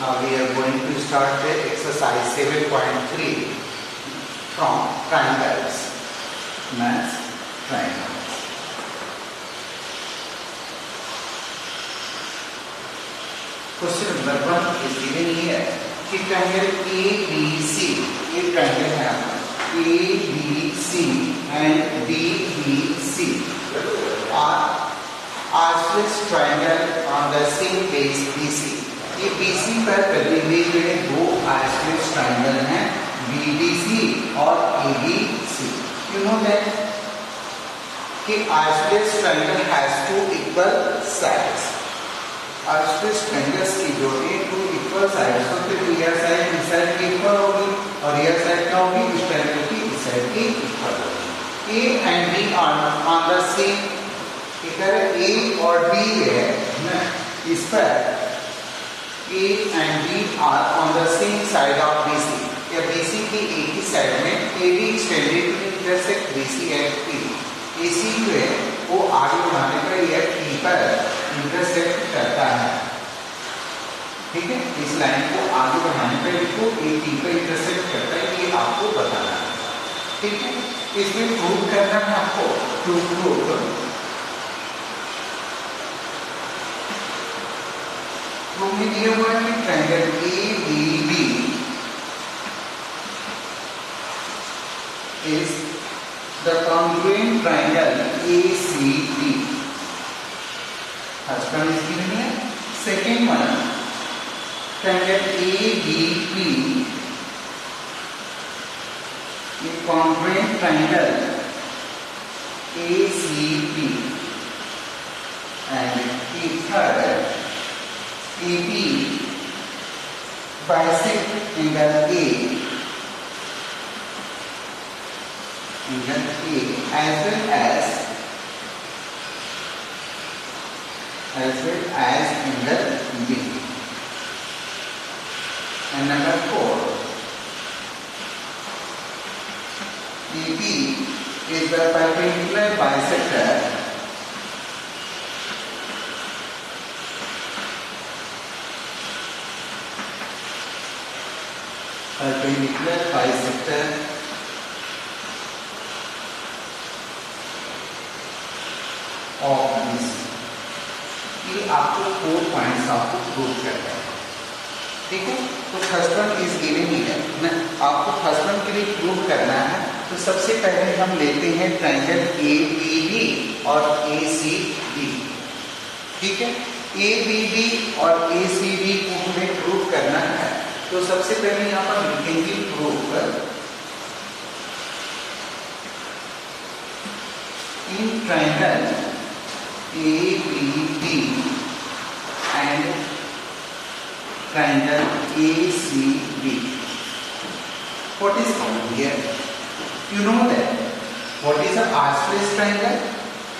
Now we are going to start the exercise 7.3 from triangles. Maths triangles. Question number 1 is given here. कि triangle ABC, एक triangle है ABC and DBC are archless triangle on the same base BC. ये BC पर बने हुए दो isosceles triangle हैं BDC और ABC. You know that कि isosceles triangle has two equal sides. Isosceles triangles की जोड़े two equal sides तो फिर यह साइड इस साइड की इक्वल होगी और यह साइड क्या होगी, इस ट्रायंगल की इस साइड की इक्वल होगी. A and B are on the same. इधर A और B है ना, इस पर A and B are on the same side of BC. या BC की एक ही साइड में AB extended to intersect BC at P. AC जो है वो आगे बढ़ाने पर यह P पर इंटरसेक्ट करता है. ठीक है, इस लाइन को आगे बढ़ाने पर इसको A P पर इंटरसेक्ट करता है, ये आपको बताना है. ठीक है, इसमें प्रूव करना है आपको. टू प्रूव में दिया हुआ है कि triangle ABB is the congruent triangle ACD. First one is given here. Second one, triangle ABP is congruent triangle ACP. And the third, AB bisect angle A, as well as angle B. And number 4, AB is the perpendicular bisector of this. ये आपको 4 points आपको prove करना है. ठीक है, तो first one is given here ना, आपको फर्स्ट वन के लिए प्रूव करना है. तो सबसे पहले हम लेते हैं ट्रायंगल ABB और ACD. ठीक है, ABB और ACD को हमें प्रूव करना है. तो सबसे पहले यहाँ पर लिखेंगे proof in triangle ABB and triangle ACD. What is common here? You know that. What is an isosceles triangle?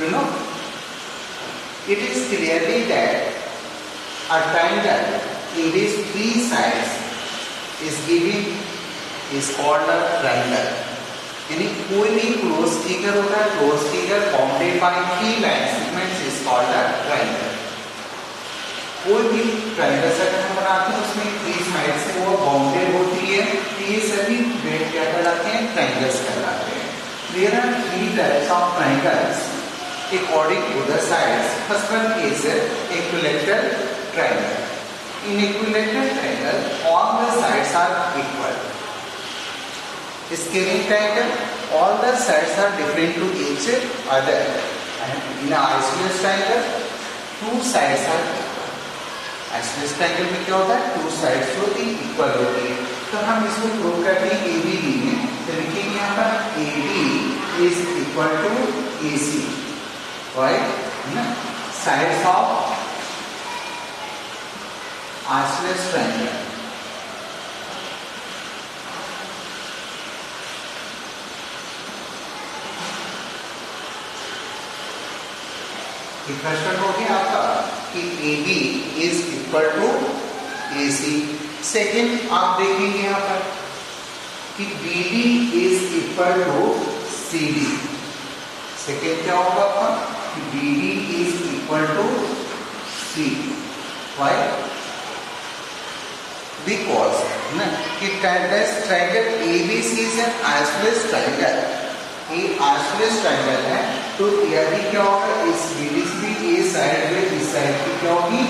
You know? It is clearly that a triangle in these three sides is given is called a triangle. यानी कोई भी close figure होता है, close figure bounded by three line segments is called a triangle. कोई भी triangle अगर हम बनाते हैं उसमें थ्री साइड से वो बाउंडेड होती है, ये सभी वेट क्या कहलाते हैं, ट्रायंगल्स कहलाते हैं. There are three types of triangles according to the sides. First one is equilateral triangle. In equilateral triangle, all the sides are equal. Scaling triangle, all the sides are different to each other. And in isosceles triangle, two sides are equal. Isosceles triangle में क्या होता है, two sides होती है, equal होती है. तो हम इसको प्रूव करते हैं ABB में. तो लिखेंगे यहाँ पर AB is equal to AC. Why? Sides of isosceles triangle. Question हो गया आपका कि AB is equal to AC. Second आप देखेंगे यहाँ पर कि BD is equal to CD. Second क्या होगा आपका, BD is equal to C. Why? Because ना कि triangle ABC is an isosceles triangle, ये आइसोसेलेस ट्रायंगल है, तो यह भी क्या होगा, इस BDC की ए साइड में इस साइड की क्या होगी,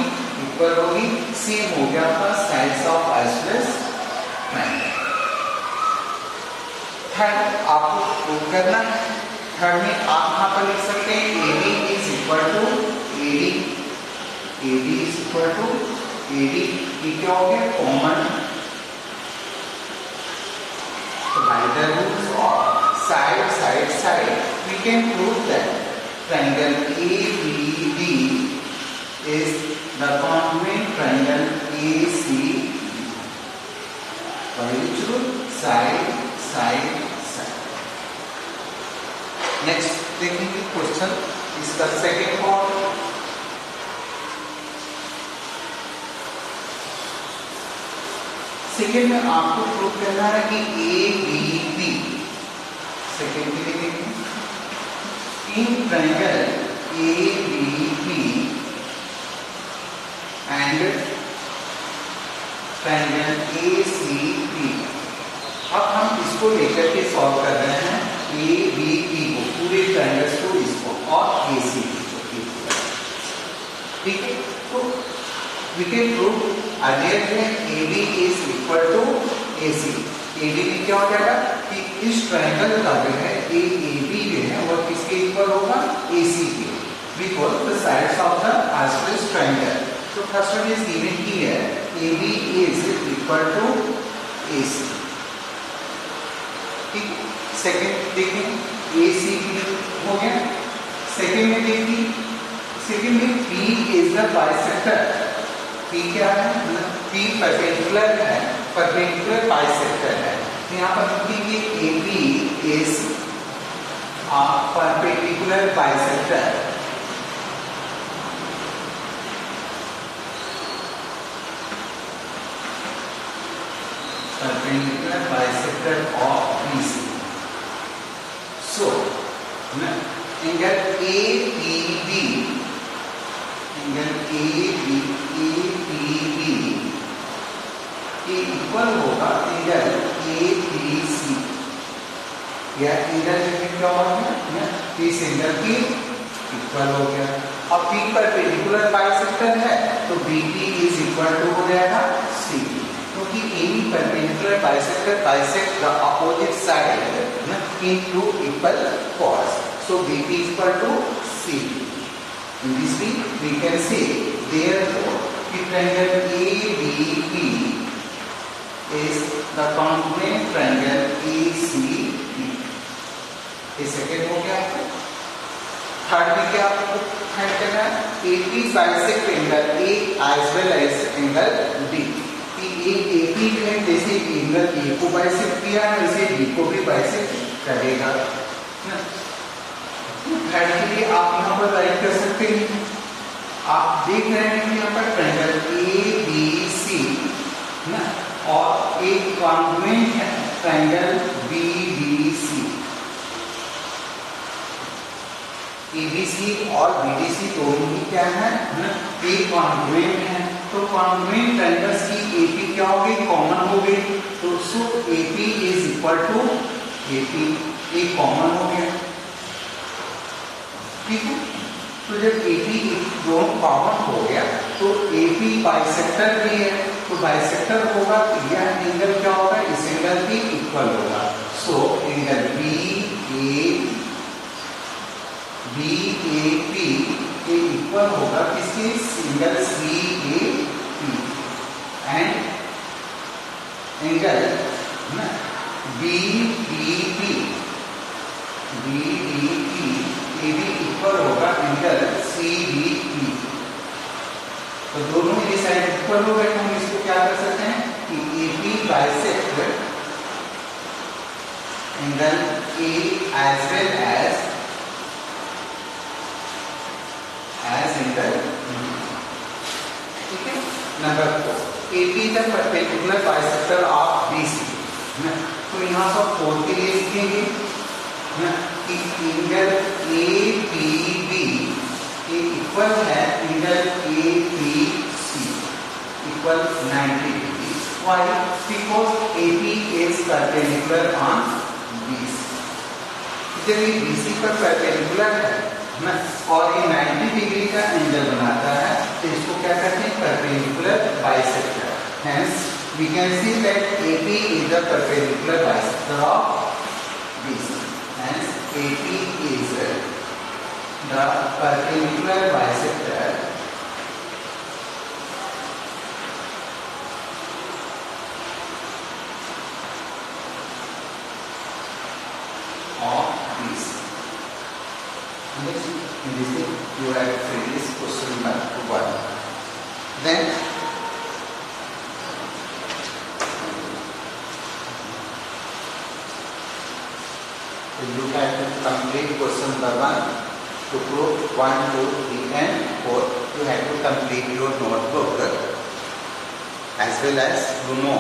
इक्वल होगी, सेम हो गया आपका sides of isosceles triangle. Third आपको प्रूव करना है, थर्ड में आप यहाँ पर लिख सकते हैं AB is equal to AD, AD is equal to AD, ये क्या हो गया, common, by the rules of side side side we can prove that triangle ABD is the congruent triangle ACB by which rule, side side side। next देखेंगे question, इसका second part, second में आपको prove करना है कि ABB, second में देखेंगे in triangle ABB and triangle ACB, अब हम इसको लेकर के सॉल्व कर रहे हैं ABB को, पूरे ट्रायंगल्स को, इसको और ACB को, ठीक है। तो we can prove earlier that AB is equal to AC, AB में क्या हो जाएगा कि इस ट्रायंगल का जो है AB जो है वो किसके इक्वल होगा, AC के, because the sides of the isosceles triangle, so first one is given here, AB is equal to AC, ठीक है। सेकंड देखिए ACB हो गया, सेकंड में देखिए, सेकंड में P is the bisector, P क्या है, P परपेंडिकुलर है, परपेंडिकुलर बाइसेक्टर है, तो यहाँ पर देखिए AB is a perpendicular bisector, perpendicular bisector of BC, so angle APB, angle APB ये इक्वल होगा एंगल ABC, या एंगल क्या होगा, इस एंगल की इक्वल हो गया। अब P परपेंडिकुलर बाइसेक्टर है तो BP इज इक्वल टू हो जाएगा CB, क्योंकि any perpendicular bisector bisect the opposite side in two equal chords, so BP is equal to CB। In this way we can say therefore the triangle ABB is the congruent triangle ACB। ये second हो गया आपको। Third में क्या आपको find करना है, AP bisect angle A as well as angle B, कि AP है जैसे एंगल A को बाइसेक्ट किया है वैसे B को भी बाइसेक्ट करेगा। थर्ड के लिए आप यहाँ पर राइट कर सकते हैं, आप देख रहे हैं कि यहाँ पर ट्रायंगल ABC ना और एक कॉन्ग्रुएंट है ट्रायंगल BBC, ABC और BDC दोनों ही क्या है, एक कॉन्ग्रुएंट है, तो कॉन्ग्रुएंट ट्रायंगल्स की AP क्या हो गई, कॉमन हो गई, तो so AP is equal to AP, एक कॉमन हो गया, ठीक है। तो जब AP दोनों कॉमन हो गया तो AP बाइसेक्टर भी है, तो बाइसेक्टर होगा तो यह एंगल क्या होगा, इस एंगल की इक्वल होगा, सो एंगल BAP के इक्वल होगा किसके, angle CAP and angle BDP ये भी इक्वल होगा एंगल CBP, तो दोनों ही साइड इक्वल हो गए, हम इसको क्या कर सकते हैं कि AP bisect angle A as well as angle, ठीक है। Number 4, AP is the perpendicular bisector of BC, तो यहाँ पर 4 के लिए लिखेंगे कि एंगल APB के इक्वल है angle APC equal 90 degree, Why? Because AP is perpendicular on BC. जब ये BC पर perpendicular है ना और ये 90 डिग्री का एंगल बनाता है तो इसको क्या कहते हैं? perpendicular bisector. Hence we can see that AP is the perpendicular bisector of BC. Hence AP is the perpendicular bisector of BC. Next, in this thing, you have finished question number 1. Then, you have to complete question number 1 to prove 1, 2, 3 and 4. You have to complete your notebook as well as you know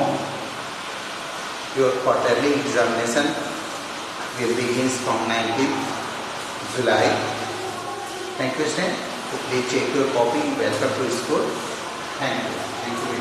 your quarterly examination will begins from 19th July. Thank you, students. So please check your copy. Welcome to school. Thank you. Thank you.